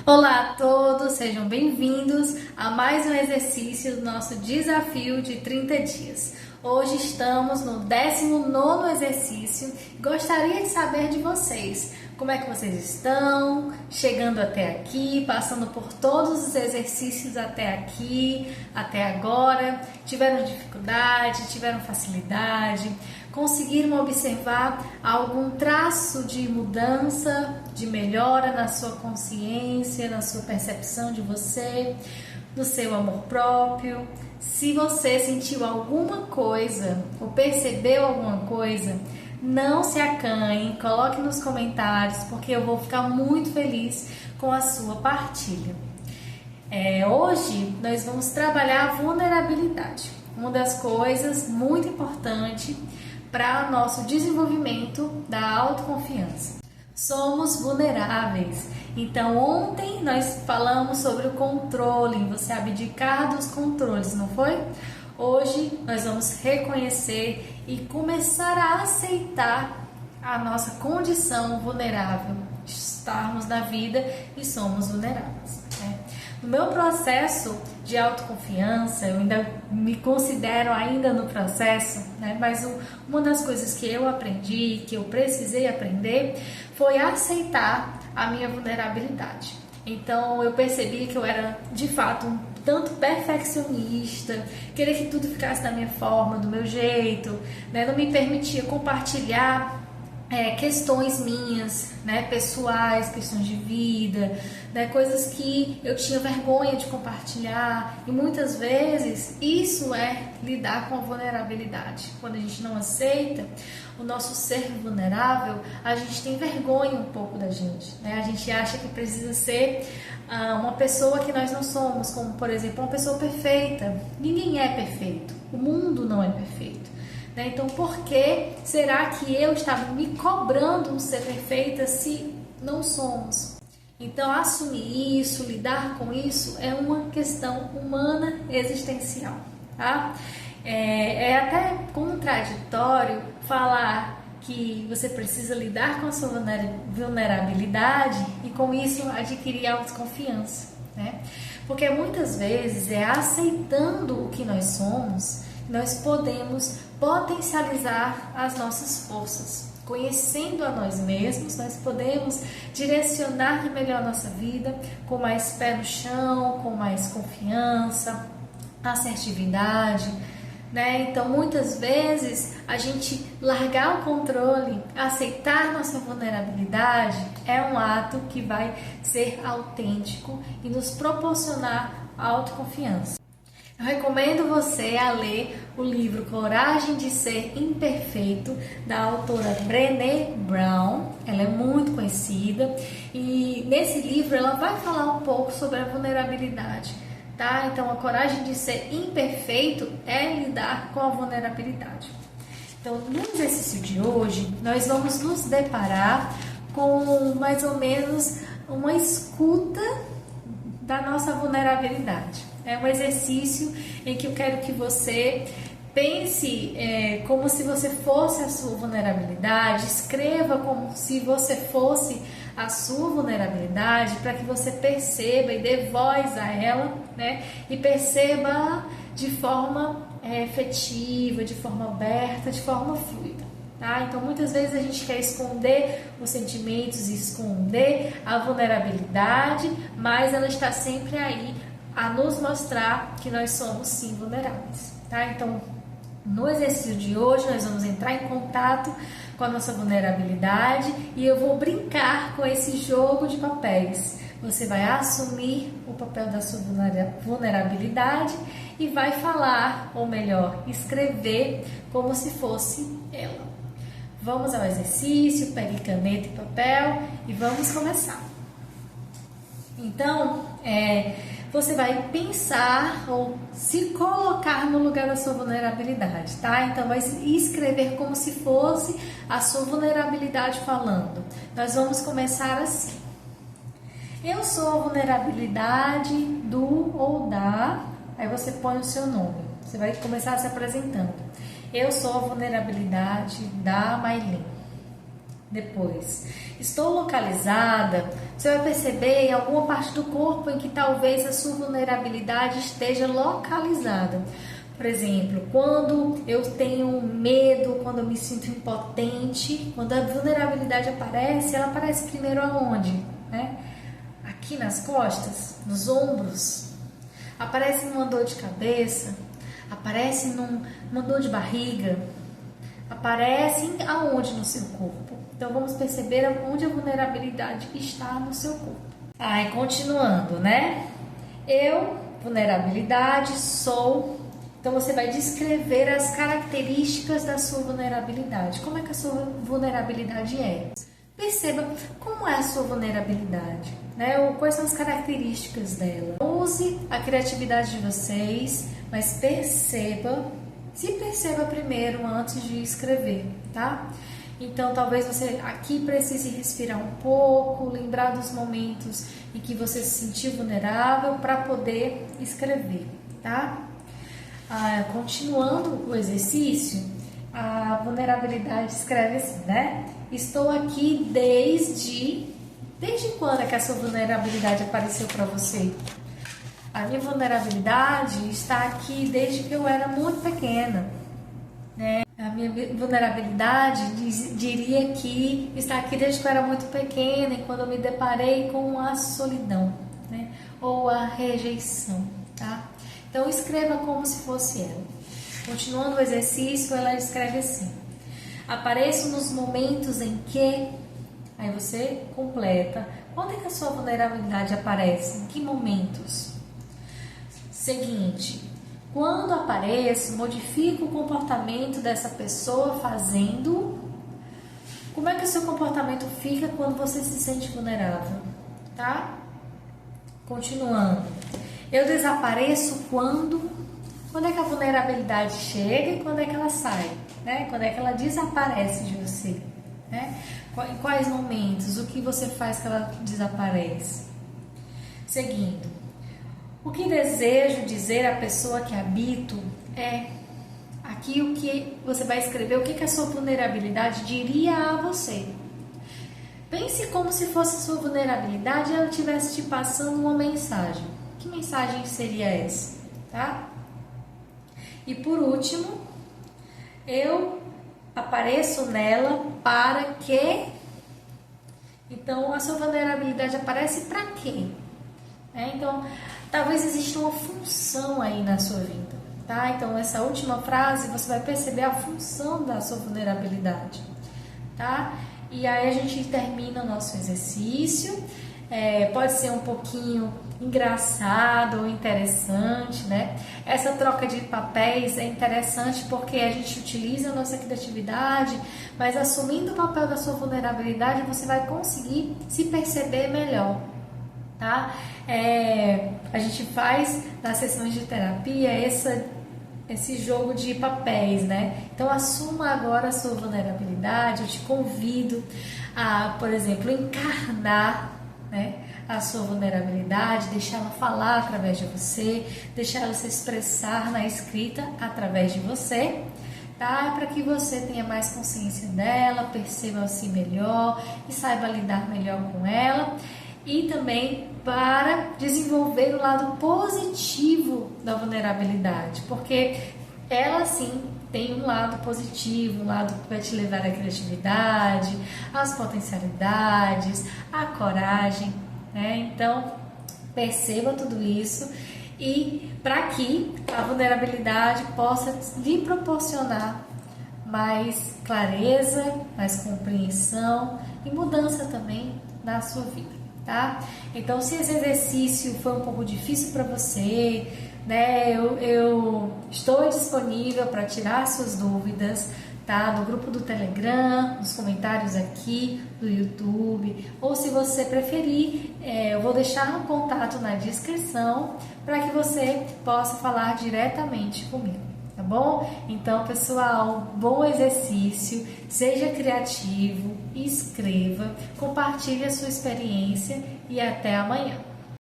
Olá a todos, sejam bem-vindos a mais um exercício do nosso desafio de 30 dias. Hoje estamos no 19º exercício e gostaria de saber de vocês. Como é que vocês estão? Chegando até aqui, passando por todos os exercícios até aqui, até agora? Tiveram dificuldade? Tiveram facilidade? Conseguiram observar algum traço de mudança, de melhora na sua consciência, na sua percepção de você, no seu amor próprio? Se você sentiu alguma coisa ou percebeu alguma coisa, não se acanhe, coloque nos comentários, porque eu vou ficar muito feliz com a sua partilha. Hoje nós vamos trabalhar a vulnerabilidade, uma das coisas muito importantes para o nosso desenvolvimento da autoconfiança. Somos vulneráveis. Então, ontem nós falamos sobre o controle, você abdicar dos controles, não foi? Hoje nós vamos reconhecer e começar a aceitar a nossa condição vulnerável, estarmos na vida e somos vulneráveis. No meu processo de autoconfiança, eu ainda me considero ainda no processo, mas uma das coisas que eu aprendi, que eu precisei aprender, foi aceitar a minha vulnerabilidade. Então eu percebi que eu era de fato um tanto perfeccionista, queria que tudo ficasse da minha forma, do meu jeito, não me permitia compartilhar questões minhas, pessoais, questões de vida, coisas que eu tinha vergonha de compartilhar, e muitas vezes isso é lidar com a vulnerabilidade. Quando a gente não aceita o nosso ser vulnerável, a gente tem vergonha um pouco da gente, a gente acha que precisa ser uma pessoa que nós não somos, como por exemplo uma pessoa perfeita. Ninguém é perfeito, o mundo não é perfeito. Então, por que será que eu estava me cobrando um ser perfeita se não somos? Então, assumir isso, lidar com isso é uma questão humana existencial, tá? É até contraditório falar que você precisa lidar com a sua vulnerabilidade e com isso adquirir autoconfiança, Porque muitas vezes é aceitando o que nós somos, nós podemos potencializar as nossas forças. Conhecendo a nós mesmos, nós podemos direcionar melhor a nossa vida com mais pé no chão, com mais confiança, assertividade, Então, muitas vezes, a gente largar o controle, aceitar nossa vulnerabilidade, é um ato que vai ser autêntico e nos proporcionar autoconfiança. Eu recomendo você a ler o livro Coragem de Ser Imperfeito, da autora Brené Brown. Ela é muito conhecida e nesse livro ela vai falar um pouco sobre a vulnerabilidade, tá? Então, a coragem de ser imperfeito é lidar com a vulnerabilidade. Então, no exercício de hoje, nós vamos nos deparar com mais ou menos uma escuta da nossa vulnerabilidade. É um exercício em que eu quero que você pense como se você fosse a sua vulnerabilidade, escreva como se você fosse a sua vulnerabilidade, para que você perceba e dê voz a ela, e perceba de forma efetiva, de forma aberta, de forma fluida. Tá? Então, muitas vezes a gente quer esconder os sentimentos e esconder a vulnerabilidade, mas ela está sempre aí a nos mostrar que nós somos sim vulneráveis. Tá? Então, no exercício de hoje, nós vamos entrar em contato com a nossa vulnerabilidade e eu vou brincar com esse jogo de papéis. Você vai assumir o papel da sua vulnerabilidade e vai falar, ou melhor, escrever como se fosse ela. Vamos ao exercício, pegue caneta e papel e vamos começar. Então, você vai pensar ou se colocar no lugar da sua vulnerabilidade, tá? Então, vai escrever como se fosse a sua vulnerabilidade falando. Nós vamos começar assim. Eu sou a vulnerabilidade do ou da... Aí você põe o seu nome. Você vai começar se apresentando. Eu sou a vulnerabilidade da Maylene. depois. Estou localizada, você vai perceber em alguma parte do corpo em que talvez a sua vulnerabilidade esteja localizada. Por exemplo, quando eu tenho medo, quando eu me sinto impotente, quando a vulnerabilidade aparece, ela aparece primeiro aonde? Né? Aqui nas costas, nos ombros, aparece numa dor de cabeça, aparece numa dor de barriga, aparece aonde no seu corpo. Então vamos perceber onde a vulnerabilidade está no seu corpo. E continuando, né? Eu, vulnerabilidade, sou. Então você vai descrever as características da sua vulnerabilidade. Como é que a sua vulnerabilidade é? Perceba como é a sua vulnerabilidade, né? Ou quais são as características dela. Use a criatividade de vocês, mas se perceba primeiro antes de escrever, tá? Então talvez você aqui precise respirar um pouco, lembrar dos momentos em que você se sentiu vulnerável para poder escrever, tá? Continuando o exercício, a vulnerabilidade escreve assim, né? Estou aqui desde quando é que a sua vulnerabilidade apareceu para você? A minha vulnerabilidade está aqui desde que eu era muito pequena, né? A minha vulnerabilidade diria que está aqui desde que eu era muito pequena e quando eu me deparei com a solidão, né? Ou a rejeição, tá? Então escreva como se fosse ela. Continuando o exercício, ela escreve assim: apareço nos momentos em que... Aí você completa. Quando é que a sua vulnerabilidade aparece? Em que momentos? Seguinte, quando aparece, modifica o comportamento dessa pessoa fazendo... Como é que o seu comportamento fica quando você se sente vulnerável? Tá? Continuando. Eu desapareço quando é que a vulnerabilidade chega e quando é que ela sai, né? Quando é que ela desaparece de você, né? Em quais momentos, o que você faz que ela desaparece? Seguindo, o que desejo dizer à pessoa que habito é aqui o que você vai escrever, o que a sua vulnerabilidade diria a você. Pense como se fosse a sua vulnerabilidade e ela estivesse te passando uma mensagem. Que mensagem seria essa, tá? E por último, eu apareço nela para que... Então, a sua vulnerabilidade aparece para quê? Então, talvez exista uma função aí na sua vida, tá? Então, essa última frase, você vai perceber a função da sua vulnerabilidade, tá? E aí a gente termina o nosso exercício. Pode ser um pouquinho engraçado ou interessante, né? Essa troca de papéis é interessante porque a gente utiliza a nossa criatividade, mas assumindo o papel da sua vulnerabilidade, você vai conseguir se perceber melhor, tá? A gente faz nas sessões de terapia esse jogo de papéis, né? Então assuma agora a sua vulnerabilidade. Eu te convido a, por exemplo, encarnar, né, a sua vulnerabilidade, deixar ela falar através de você, deixar ela se expressar na escrita através de você, tá? Para que você tenha mais consciência dela, perceba-se melhor e saiba lidar melhor com ela. E também para desenvolver o lado positivo da vulnerabilidade, porque ela sim tem um lado positivo, um lado que vai te levar à criatividade, às potencialidades, à coragem, né? Então, perceba tudo isso e para que a vulnerabilidade possa lhe proporcionar mais clareza, mais compreensão e mudança também na sua vida. Tá? Então, se esse exercício foi um pouco difícil para você, né, eu estou disponível para tirar suas dúvidas, tá? No grupo do Telegram, nos comentários aqui do YouTube, ou se você preferir, eu vou deixar um contato na descrição para que você possa falar diretamente comigo. Tá bom? Então, pessoal, bom exercício, seja criativo, escreva, compartilhe a sua experiência e até amanhã.